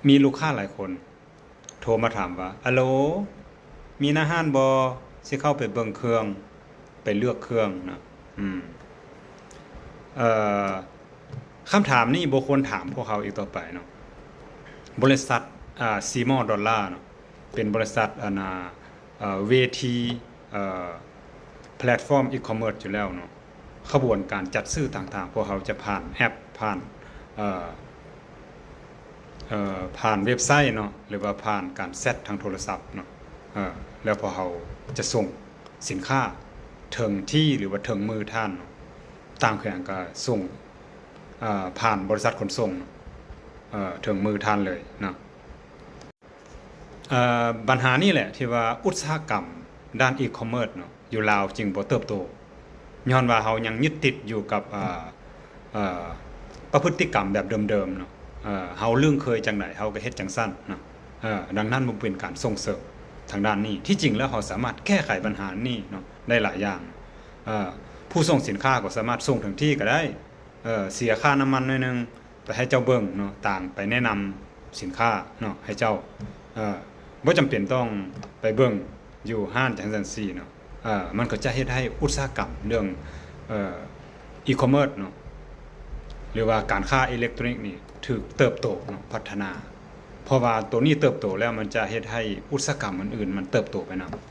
มีลูกค้าหลายคนโทรมาถามว่าอะโหลมีอาหารบ่สิเข้าไปเบิ่งเครื่องไปเลือกเครื่องนะอืมเอ่อคำถามนี้บ่ควรถามพวกเขาอีกต่อไปเนาะบริษัทซีมอดอลลาร์เนาะเป็นบริษัทเวทีแพลตฟอร์มอีคอมเมิร์ซอยู่แล้วเนาะขบวนการจัดซื้อต่างๆพวกเขาจะผ่านแอปผ่านเอ่อผ่านเว็บไซต์เนาะหรือว่าผ่านการเซตทางโทรศัพท์เนาะแล้วพอเขาจะส่งสินค้าถึงที่หรือว่าถึงมือท่านเนาะต่างแข่งก็ส่งผ่านบริษัทขนส่งถึงมือท่านเลยเนาะปัญหานี่แหละที่ว่าอุตสาหกรรมด้านอีคอมเมิร์ซเนาะอยู่ลาวจึงบ่เติบโตย้อนว่าเขายังยึดติดอยู่กับประพฤติกรรมแบบเดิมๆเนาะเฮาเรื่องเคยจังไหนเฮาก็เฮ็ดจังซั่นเนาะดังนั้นมันเป็นการส่งเสริมทางด้านนี้ที่จริงแล้วเขาสามารถแก้ไขปัญหานี้เนาะได้หลายอย่างผู้ส่งสินค้าก็สามารถส่งถึงที่ก็ได้เสียค่าน้ำมันหน่อยนึงไปให้เจ้าเบิ่งเนาะต่างไปแนะนำสินค้าเนาะให้เจ้าบ่จำเป็นต้องไปเบิ่งอยู่ห้านจังซั่นซี่เนาะมันก็จะเฮ็ดให้อุตสาหกรรมเรื่องอีคอมเมิร์ซเนาะหรือว่าการค้าอิเล็กทรอนิกส์นี่ถูกเติบโตเนาะพัฒนาเพราะว่าตัวนี้เติบโตแล้วมันจะเฮ็ดให้อุตสาหกรรมอื่นๆมันเติบโตไปนำ